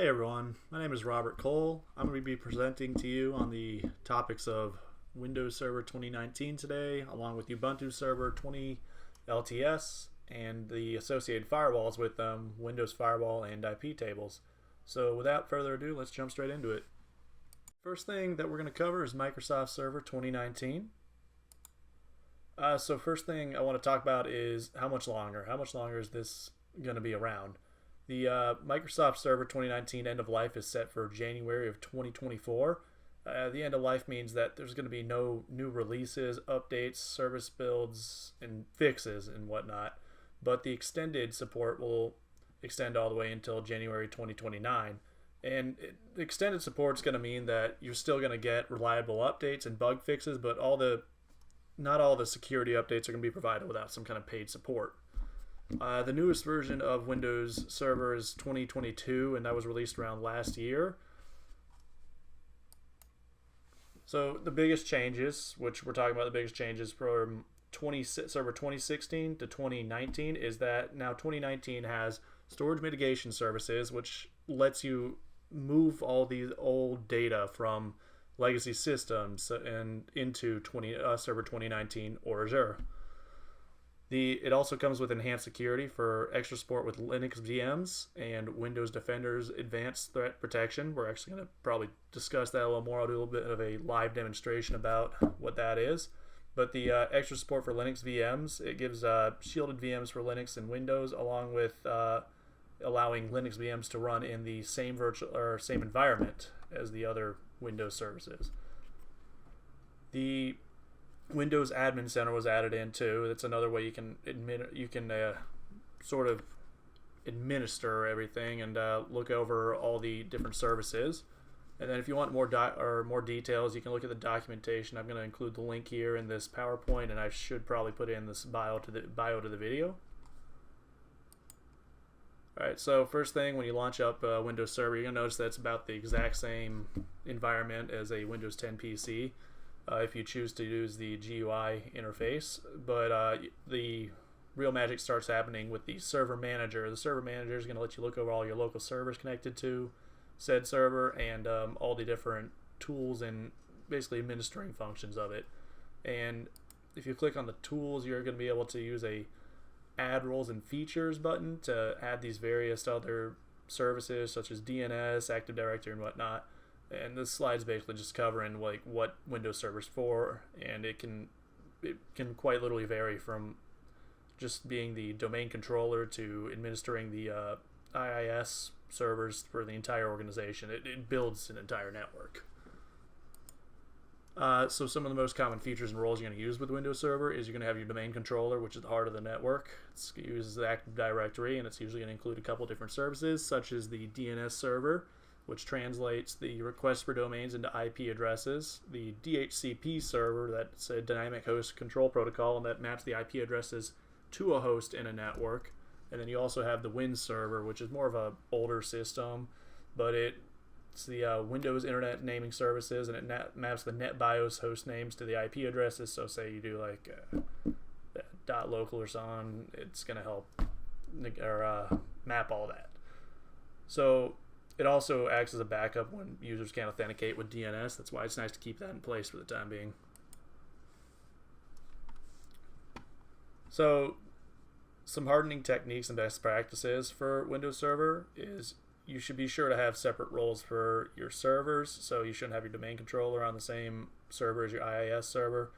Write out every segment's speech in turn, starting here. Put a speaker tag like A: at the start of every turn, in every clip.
A: Hey everyone, my name is Robert Cole. I'm going to be presenting to you on the topics of Windows Server 2019 today, along with Ubuntu Server 20 LTS and the associated firewalls with them, Windows Firewall and Iptables. So without further ado, let's jump straight into it. First thing that we're going to cover is Microsoft Server 2019. So first thing I want to talk about is how much longer. How much longer is this going to be around? The Microsoft Server 2019 end of life is set for January of 2024. The end of life means that there's going to be no new releases, updates, service builds, and fixes and whatnot. But the extended support will extend all the way until January 2029. And the extended support is going to mean that you're still going to get reliable updates and bug fixes, but not all the security updates are going to be provided without some kind of paid support. The newest version of Windows Server is 2022, and that was released around last year. So the biggest changes, which we're talking about the biggest changes from Server 2016 to 2019, is that now 2019 has storage mitigation services, which lets you move all these old data from legacy systems and into Server 2019 or Azure. It also comes with enhanced security for extra support with Linux VMs and Windows Defender's advanced threat protection. We're actually going to probably discuss that a little more. I'll do a little bit of a live demonstration about what that is. But the extra support for Linux VMs, it gives shielded VMs for Linux and Windows, along with allowing Linux VMs to run in the same same environment as the other Windows services. The Windows Admin Center was added in too. That's another way you can sort of administer everything and look over all the different services. And then if you want more details, you can look at the documentation. I'm going to include the link here in this PowerPoint, and I should probably put in this bio to the video. All right. So first thing, when you launch up Windows Server, you're going to notice that it's about the exact same environment as a Windows 10 PC. If you choose to use the GUI interface, but the real magic starts happening with the server manager. The server manager is going to let you look over all your local servers connected to said server and all the different tools and basically administering functions of it. And if you click on the tools, you're going to be able to use a add roles and features button to add these various other services such as DNS, Active Directory, and whatnot. And this slide's basically just covering like what Windows Server's for, and it can quite literally vary from just being the domain controller to administering the IIS servers for the entire organization. It builds an entire network. So some of the most common features and roles you're going to use with Windows Server is you're going to have your domain controller, which is the heart of the network. It uses the Active Directory, and it's usually going to include a couple different services, such as the DNS server, which translates the requests for domains into IP addresses, the DHCP server, that's a dynamic host control protocol, and that maps the IP addresses to a host in a network. And then you also have the Win server, which is more of an older system, but it's the Windows Internet Naming Services, and it maps the NetBIOS host names to the IP addresses. So say you do like .local or so on, it's going to help map all that. So it also acts as a backup when users can't authenticate with DNS. That's why it's nice to keep that in place for the time being. So some hardening techniques and best practices for Windows Server is you should be sure to have separate roles for your servers. So you shouldn't have your domain controller on the same server as your IIS server.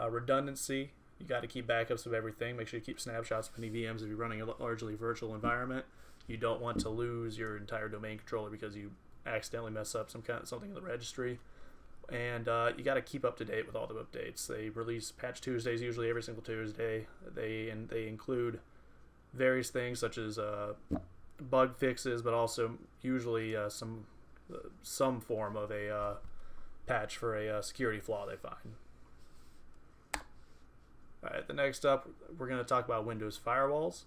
A: Redundancy, you got to keep backups of everything. Make sure you keep snapshots of any VMs if you're running a largely virtual environment. You don't want to lose your entire domain controller because you accidentally mess up something in the registry. And you got to keep up to date with all the updates. They release Patch Tuesdays usually every single Tuesday. They include various things such as bug fixes, but also usually some form of a patch for a security flaw they find. All right, the next up, we're going to talk about Windows Firewalls.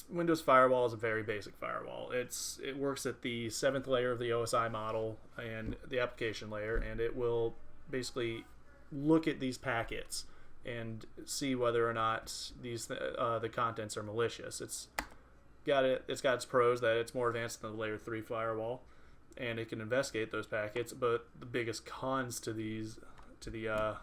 A: Windows Firewall is a very basic firewall. It works at the 7th layer of the OSI model and the application layer, and it will basically look at these packets and see whether or not the contents are malicious. it's got its pros that it's more advanced than the layer 3 firewall, and it can investigate those packets. But the biggest cons to the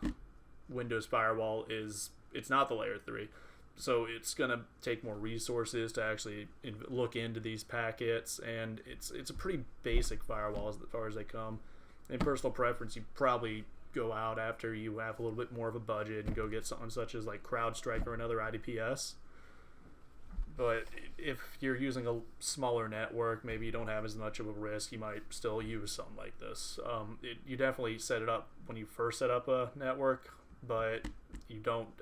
A: Windows firewall is it's not the layer 3. So it's going to take more resources to actually look into these packets, and it's a pretty basic firewall as far as they come. In personal preference, you probably go out after you have a little bit more of a budget and go get something such as like CrowdStrike or another IDPS. But if you're using a smaller network, maybe you don't have as much of a risk, you might still use something like this. You definitely set it up when you first set up a network, but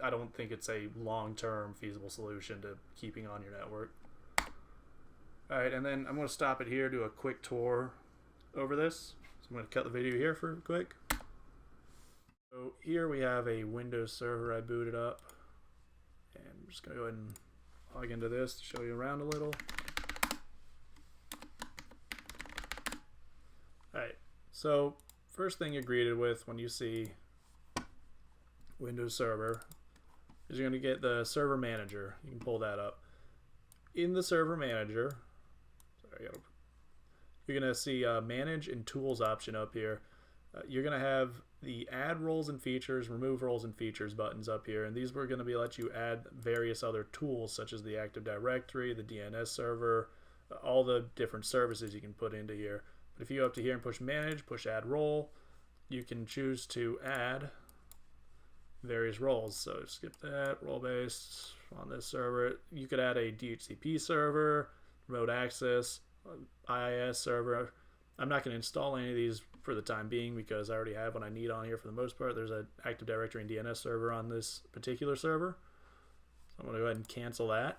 A: I don't think it's a long-term feasible solution to keeping on your network. Alright, and then I'm going to stop it here, do a quick tour over this. So I'm going to cut the video here for quick. So here we have a Windows server I booted up, and I'm just going to go ahead and log into this to show you around a little. Alright, so first thing you're greeted with when you see Windows Server is you're going to get the server manager. You can pull that up. In the server manager, you're going to see manage and tools option up here. You're going to have the add roles and features, remove roles and features buttons up here, and these were going to let you add various other tools such as the Active Directory, the DNS server, all the different services you can put into here. But if you go up to here and push manage, push add role, you can choose to add various roles. So skip that, role based on this server. You could add a DHCP server, remote access, IIS server. I'm not going to install any of these for the time being because I already have what I need on here for the most part. There's an Active Directory and DNS server on this particular server. So I'm going to go ahead and cancel that.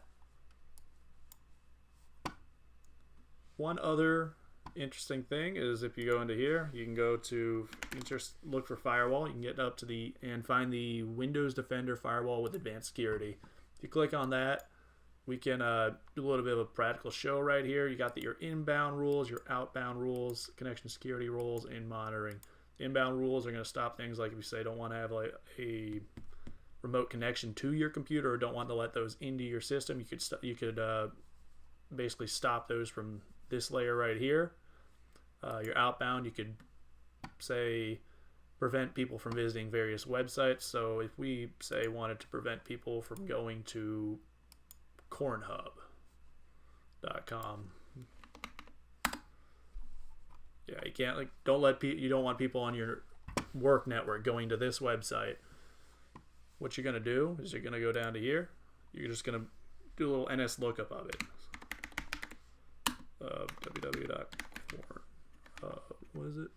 A: One other interesting thing is if you go into here, you can go to just look for firewall. You can get up to and find the Windows Defender firewall with advanced security. If you click on that, we can do a little bit of a practical show right here. You got your inbound rules, your outbound rules, connection security rules, and monitoring. The inbound rules are going to stop things like if you say don't want to have like a remote connection to your computer or don't want to let those into your system. You could basically stop those from this layer right here. Your outbound, you could say prevent people from visiting various websites. So if we say wanted to prevent people from going to cornhub.com, yeah, you can't you don't want people on your work network going to this website. What you're going to do is you're going to go down to here. You're just going to do a little NS lookup of it. www.corn. What is it?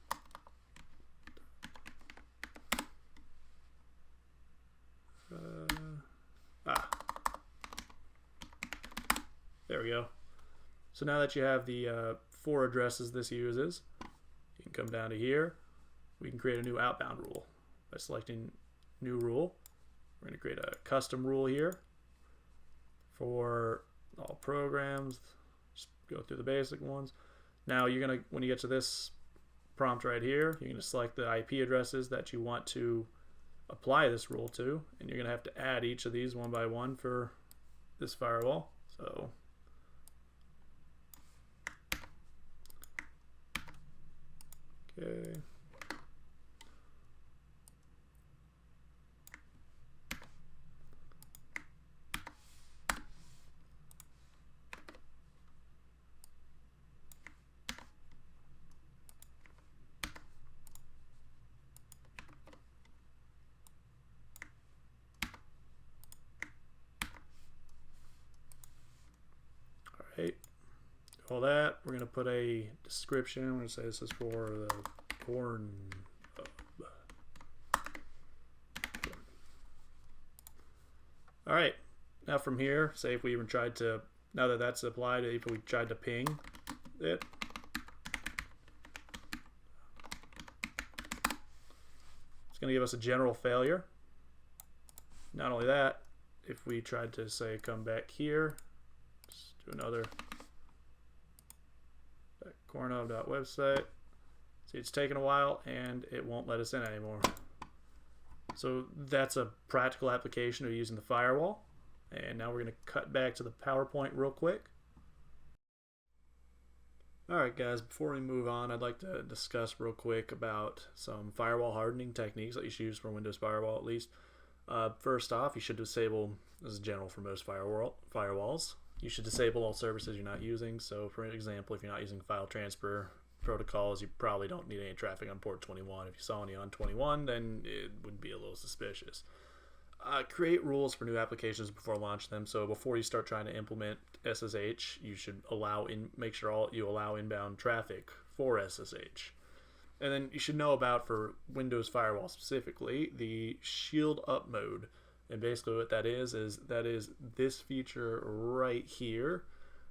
A: There we go. So now that you have the 4 addresses this uses, you can come down to here. We can create a new outbound rule by selecting new rule. We're going to create a custom rule here for all programs. Just go through the basic ones. Now you're going to, when you get to this prompt right here, you're going to select the IP addresses that you want to apply this rule to, and you're going to have to add each of these one by one for this firewall. So okay. Alright, all that, we're going to put a description. I'm going to say this is for the corn. Alright, now from here, say if we even tried to, now that that's applied, if we tried to ping it, it's going to give us a general failure. Not only that, if we tried to say come back here, do another cornhub.website. See, it's taken a while and it won't let us in anymore. So that's a practical application of using the firewall. And now we're going to cut back to the PowerPoint real quick. Alright guys, before we move on, I'd like to discuss real quick about some firewall hardening techniques that you should use for Windows Firewall at least. First off, you should disable, this is general for most firewalls, you should disable all services you're not using. So for example, if you're not using file transfer protocols, you probably don't need any traffic on port 21. If you saw any on 21, then it would be a little suspicious. Create rules for new applications before launching them. So before you start trying to implement SSH, you should make sure you allow inbound traffic for SSH. And then you should know about, for Windows Firewall specifically, the shield up mode. And basically what that is this feature right here,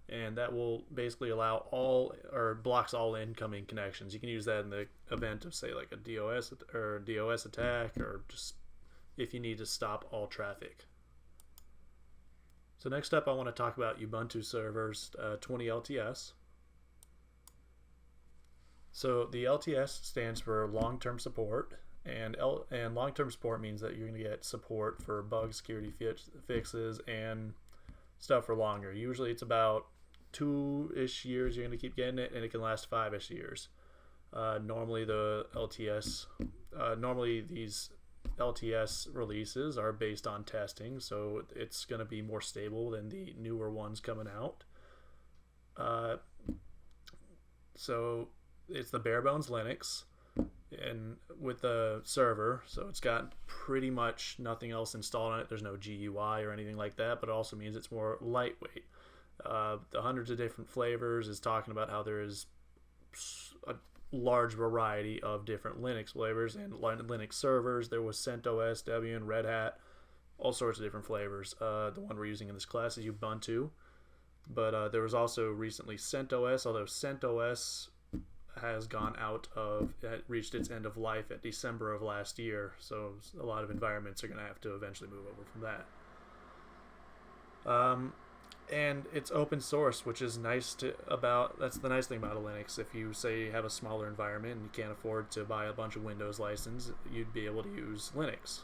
A: and that will basically allow blocks all incoming connections. You can use that in the event of, say, like a DOS attack, or just if you need to stop all traffic. So next up, I want to talk about Ubuntu Servers 20 LTS. So the LTS stands for long-term support, and long-term support means that you're going to get support for bug security fixes and stuff for longer. Usually it's about 2-ish years you're going to keep getting it, and it can last 5-ish years. Normally these LTS releases are based on testing, so it's going to be more stable than the newer ones coming out. So it's the bare bones Linux, and with the server, so it's got pretty much nothing else installed on it. There's no GUI or anything like that, but it also means it's more lightweight. The hundreds of different flavors is talking about how there is a large variety of different Linux flavors and Linux servers. There was CentOS, Debian, Red Hat, all sorts of different flavors. The one we're using in this class is Ubuntu, but there was also recently CentOS, although CentOS has reached its end of life at December of last year, so a lot of environments are going to have to eventually move over from that. And it's open source, which is that's the nice thing about a Linux. If you say you have a smaller environment and you can't afford to buy a bunch of Windows license, you'd be able to use Linux.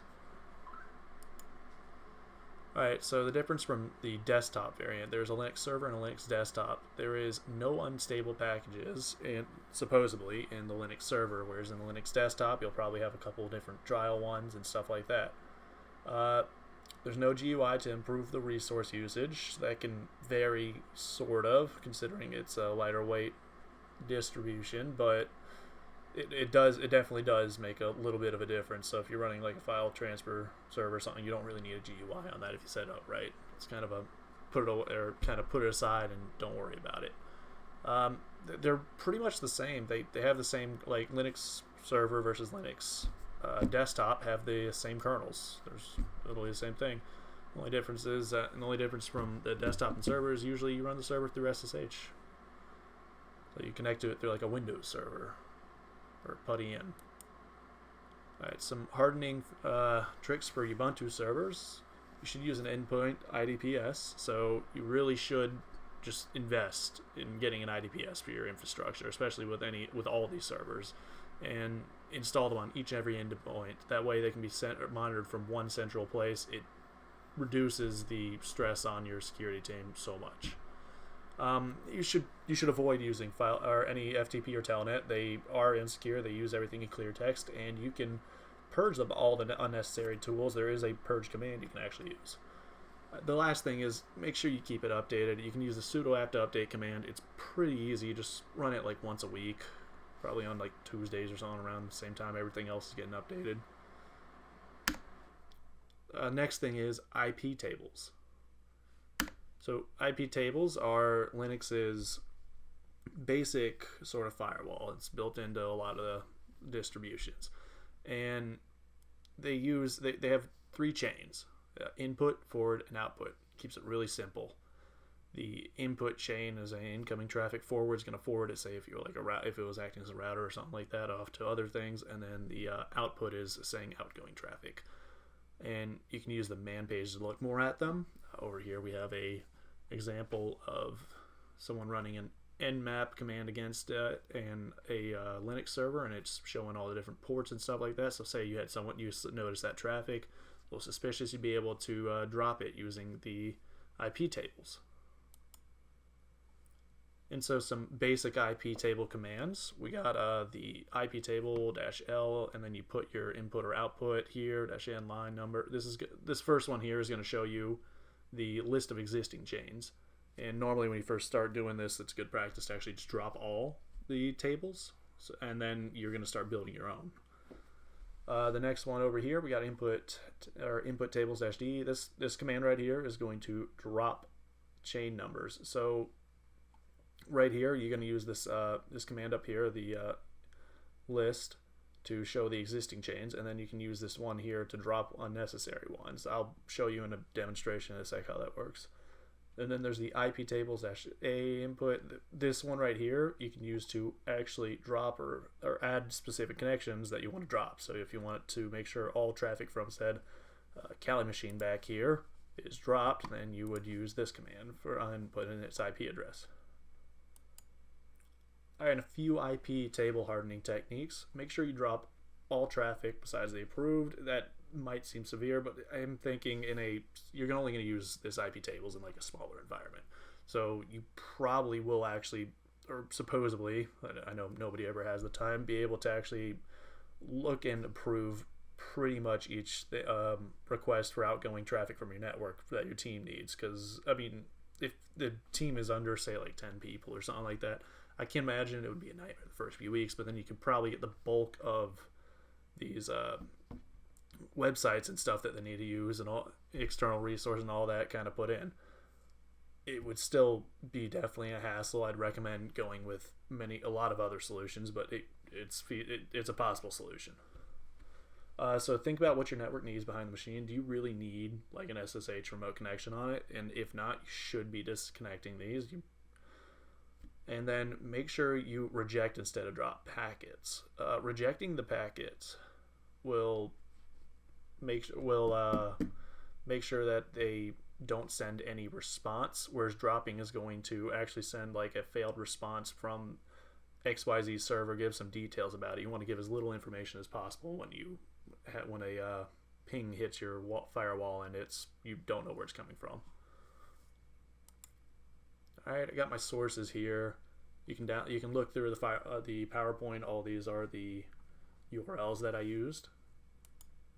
A: Alright, so the difference from the desktop variant, there's a Linux server and a Linux desktop. There is no unstable packages, supposedly, in the Linux server, whereas in the Linux desktop, you'll probably have a couple of different trial ones and stuff like that. There's no GUI to improve the resource usage. That can vary, sort of, considering it's a lighter weight distribution, but it definitely does make a little bit of a difference. So if you're running like a file transfer server or something, you don't really need a GUI on that if you set it up right. It's kind of put it aside and don't worry about it. They're pretty much the same. They have the same, like Linux server versus Linux desktop have the same kernels. There's literally the same thing. The only difference from the desktop and server is usually you run the server through SSH. So you connect to it through like a Windows server or PuTTY-in. Alright, some hardening tricks for Ubuntu servers. You should use an endpoint IDPS, so you really should just invest in getting an IDPS for your infrastructure, especially with all these servers, and install them on every endpoint. That way they can be monitored from one central place. It reduces the stress on your security team so much. You should avoid using any FTP or Telnet. They are insecure. They use everything in clear text, and you can purge them all the unnecessary tools. There is a purge command you can actually use. The last thing is make sure you keep it updated. You can use the sudo apt update command. It's pretty easy. You just run it like once a week, probably on like Tuesdays or something around the same time everything else is getting updated. Next thing is Iptables. So Iptables are Linux's basic sort of firewall. It's built into a lot of the distributions, and they have 3 chains: input, forward, and output. Keeps it really simple. The input chain is an incoming traffic. Forward is going to forward it, say if you're like if it was acting as a router or something like that, off to other things, and then the output is saying outgoing traffic. And you can use the man page to look more at them. Over here we have a example of someone running an nmap command against and a Linux server, and it's showing all the different ports and stuff like that. So say you had someone notice that traffic, a little suspicious, you'd be able to drop it using the Iptables. And so some basic IP table commands. We got the IP table -L, and then you put your input or output here, -N line number. This first one here is going to show you the list of existing chains. And normally when you first start doing this, it's good practice to actually just drop all the tables, and then you're going to start building your own. The next one over here, we got input tables -D. This command right here is going to drop chain numbers. So right here, you're going to use this command up here, the list, to show the existing chains, and then you can use this one here to drop unnecessary ones. I'll show you in a demonstration in a sec how that works. And then there's the IP tables -A input. This one right here you can use to actually drop or add specific connections that you want to drop. So if you want to make sure all traffic from said Kali machine back here is dropped, then you would use this command and put in its IP address. Alright, and a few IP table hardening techniques. Make sure you drop all traffic besides the approved. That might seem severe, but I'm thinking you're only going to use this IP tables in like a smaller environment. So you probably will actually, or supposedly, I know nobody ever has the time, be able to actually look and approve pretty much each request for outgoing traffic from your network that your team needs. Because, I mean, if the team is under, say, like 10 people or something like that, I can imagine it would be a nightmare the first few weeks, but then you could probably get the bulk of these websites and stuff that they need to use and all external resources and all that kind of put in. It would still be definitely a hassle. I'd recommend going with a lot of other solutions, but it's a possible solution. So think about what your network needs behind the machine. Do you really need like an SSH remote connection on it? And if not, you should be disconnecting these. And then make sure you reject instead of drop packets. Rejecting the packets will make sure that they don't send any response, whereas dropping is going to actually send like a failed response from XYZ server, give some details about it. You want to give as little information as possible when a ping hits your firewall and you don't know where it's coming from. Alright, I got my sources here. You can look through the PowerPoint. All these are the URLs that I used.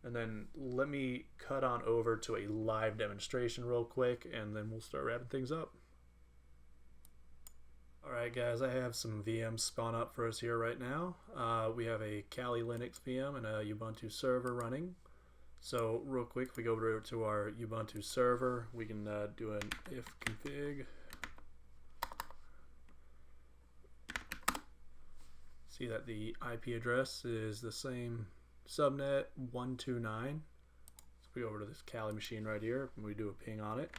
A: And then let me cut on over to a live demonstration real quick, and then we'll start wrapping things up. Alright guys, I have some VMs spun up for us here right now. We have a Kali Linux VM and a Ubuntu server running. So real quick, if we go over to our Ubuntu server, we can do an ifconfig. See that the IP address is the same subnet 129. So we go over to this Kali machine right here and we do a ping on it.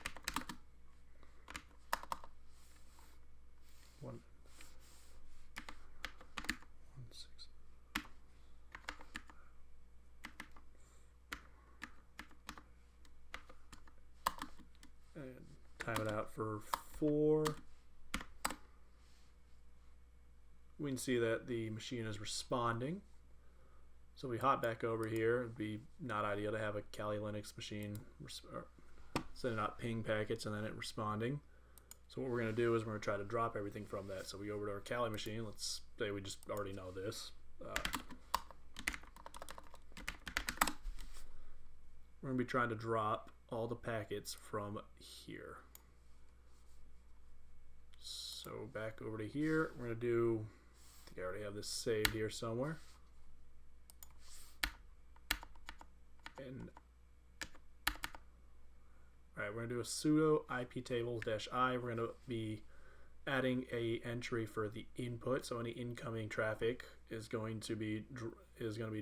A: And time it out for 4. We can see that the machine is responding. So we hop back over here. It'd be not ideal to have a Kali Linux machine sending out ping packets and then it responding. So what we're going to do is we're going to try to drop everything from that. So we go over to our Kali machine. Let's say we just already know this. We're going to be trying to drop all the packets from here. So back over to here. We're going to do, I think I already have this saved here somewhere. And all right, we're going to do a sudo iptables-I. We're going to be adding a entry for the input, so any incoming traffic is going to be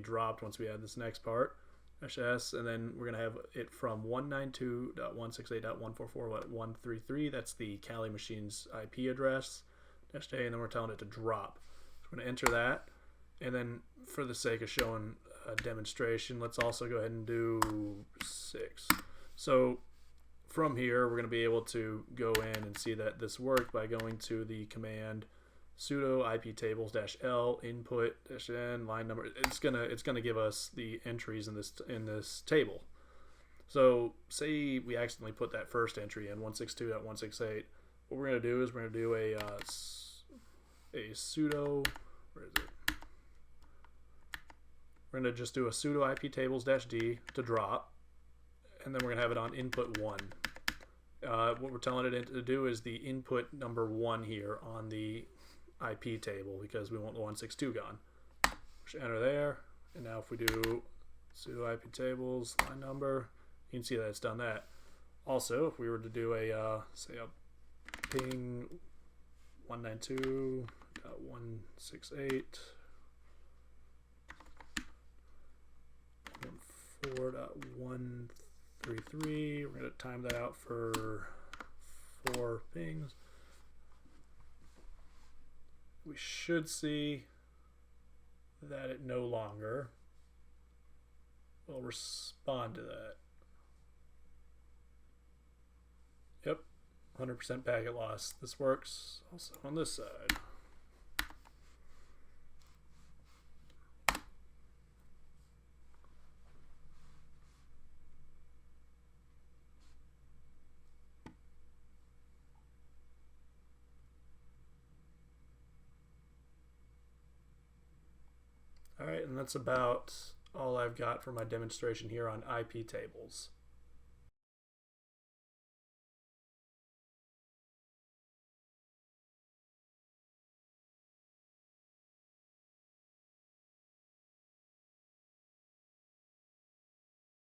A: dropped once we add this next part. -S, and then we're going to have it from 192.168.144.133. That's the Kali machine's IP address. -A, and then we're telling it to drop. So we're going to enter that, and then for the sake of showing a demonstration, let's also go ahead and do 6. So from here, we're going to be able to go in and see that this worked by going to the command sudo iptables-L input-n line number. It's gonna give us the entries in this table. So say we accidentally put that first entry in 162.168. what we're going to do is we're going to do a sudo, where is it? We're going to just do a sudo iptables-d to drop, and then we're going to have it on input 1. What we're telling it to do is the input number 1 here on the IP table, because we want the 162 gone. Push enter there, and now if we do sudo iptables line number, you can see that it's done that. Also, if we were to do a say a ping 192.168.14.133, we're going to time that out for 4 pings. We should see that it no longer will respond to that. Yep, 100% packet loss. This works also on this side. Alright, and that's about all I've got for my demonstration here on IP tables.